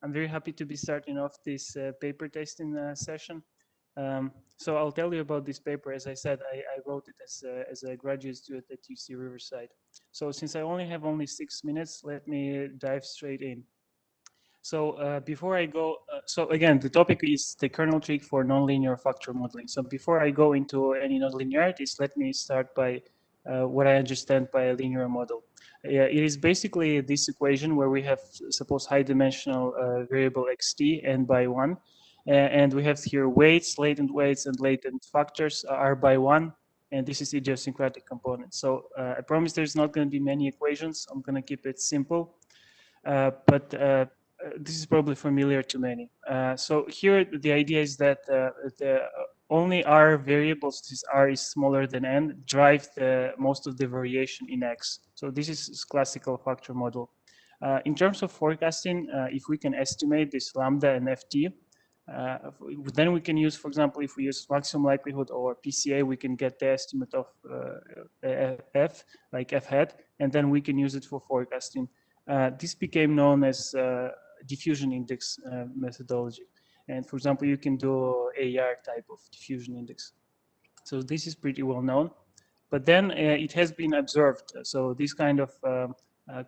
I'm very happy to be starting off this paper testing session. So I'll tell you about this paper. As I said, I wrote it as a graduate student at UC Riverside. So since I only have 6 minutes, let me dive straight in. So before I go, so again, the topic is the kernel trick for nonlinear factor modeling. So before I go into any nonlinearities, let me start by what I understand by a linear model. It is basically this equation where we have, suppose, high-dimensional variable xt n by 1. And we have here weights, latent and latent factors r by 1. And this is idiosyncratic component. So I promise there's not going to be many equations. I'm going to keep it simple. But this is probably familiar to many. So here the idea is that the only r variables, this r is smaller than n, drive most of the variation in x. So this is classical factor model. In terms of forecasting, if we can estimate this lambda and ft, then we can use, for example, if we use maximum likelihood or PCA, we can get the estimate of f, like f hat, and then we can use it for forecasting. This became known as diffusion index methodology. And for example, you can do AR type of diffusion index. So this is pretty well known. But then it has been observed. So this kind of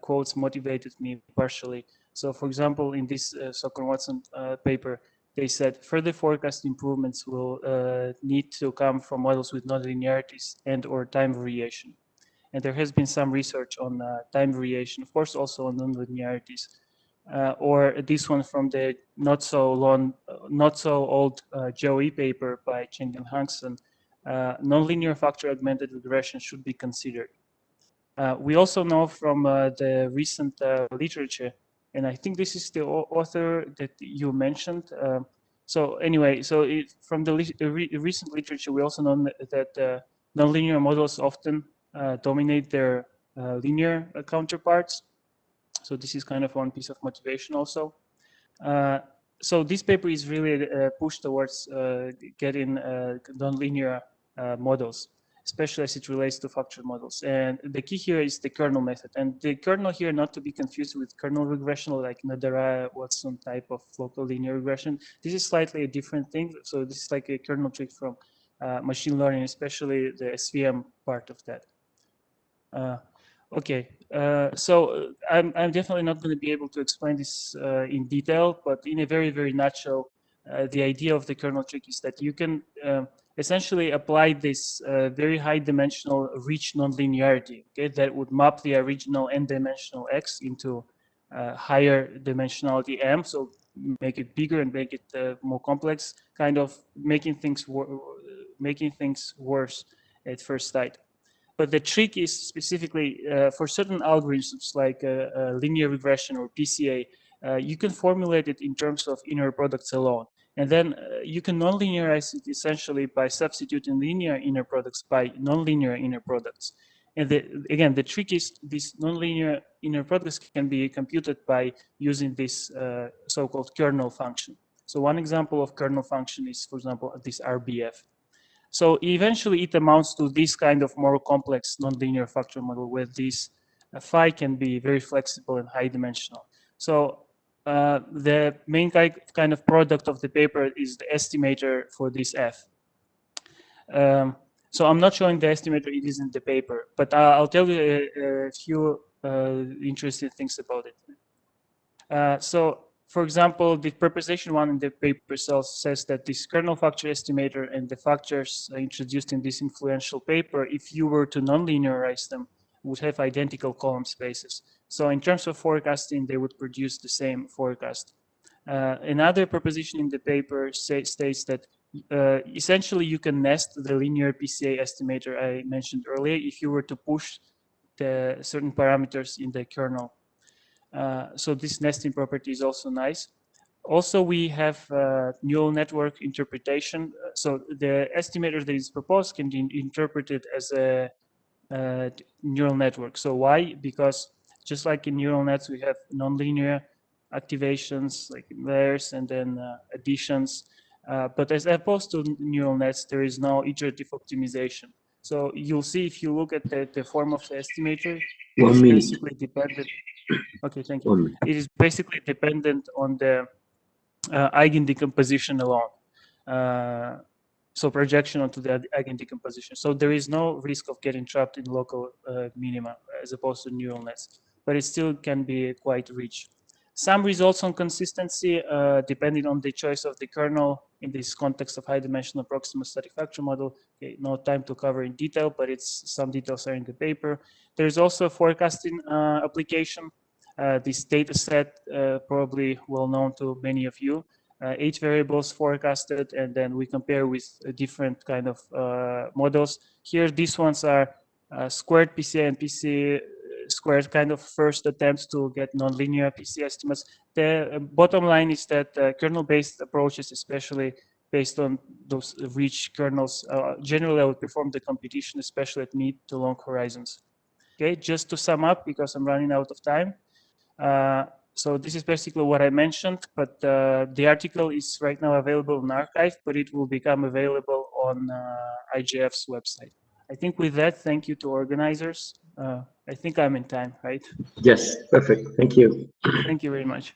quotes motivated me partially. So for example, in this Sokor-Watson paper, they said further forecast improvements will need to come from models with nonlinearities and or time variation. And there has been some research on time variation, of course, also on nonlinearities. Or this one from the not so old Joey paper by Cheng and Hangson, nonlinear factor augmented regression should be considered. We also know from the recent literature, and I think this is the author that you mentioned. So anyway, so from the recent literature, we also know that nonlinear models often dominate their linear counterparts. So this is kind of one piece of motivation also. So this paper is really pushed towards getting nonlinear models, especially as it relates to factor models. And the key here is the kernel method. And the kernel here, not to be confused with kernel regression, like Nadara, Watson type of local linear regression. This is slightly a different thing. So this is like a kernel trick from machine learning, especially the SVM part of that. Okay, so I'm definitely not going to be able to explain this in detail, but in a very, very nutshell, the idea of the kernel trick is that you can essentially apply this very high dimensional rich nonlinearity, okay, that would map the original n-dimensional x into higher dimensionality m, so make it bigger and make it more complex, kind of making things worse at first sight. But the trick is specifically for certain algorithms like linear regression or PCA, you can formulate it in terms of inner products alone. And then you can nonlinearize it essentially by substituting linear inner products by nonlinear inner products. And again, the trick is these nonlinear inner products can be computed by using this so-called kernel function. So one example of kernel function is, for example, this RBF. So eventually it amounts to this kind of more complex nonlinear factor model where this phi can be very flexible and high dimensional. So the main kind of product of the paper is the estimator for this f. So I'm not showing the estimator, it is in the paper, but I'll tell you a few interesting things about it. So for example, the proposition 1 in the paper says that this kernel factor estimator and the factors introduced in this influential paper, if you were to nonlinearize them, would have identical column spaces. So in terms of forecasting, they would produce the same forecast. Another proposition in the paper states that essentially you can nest the linear PCA estimator I mentioned earlier if you were to push the certain parameters in the kernel. So this nesting property is also nice. Also, we have neural network interpretation. So the estimator that is proposed can be interpreted as a neural network. So why? Because just like in neural nets, we have nonlinear activations like layers and then additions. But as opposed to neural nets, there is no iterative optimization. So you'll see if you look at the form of the estimator, it's basically dependent. Okay, thank you. It is basically dependent on the eigendecomposition alone. So projection onto the eigendecomposition. So there is no risk of getting trapped in local minima as opposed to neural nets, but it still can be quite rich. Some results on consistency, depending on the choice of the kernel in this context of high-dimensional proximal static factor model. Okay, no time to cover in detail, but some details are in the paper. There's also a forecasting application. This data set, probably well known to many of you. 8 variables forecasted, and then we compare with different kind of models. Here, these ones are squared PCA and PC squared kind of first attempts to get nonlinear PC estimates. The bottom line is that kernel-based approaches, especially based on those rich kernels, generally outperform the competition, especially at mid to long horizons. Okay, just to sum up, because I'm running out of time. So this is basically what I mentioned, but the article is right now available in arXiv, but it will become available on IGF's website. I think with that, thank you to organizers. I think I'm in time, right? Yes, perfect. Thank you. Thank you very much.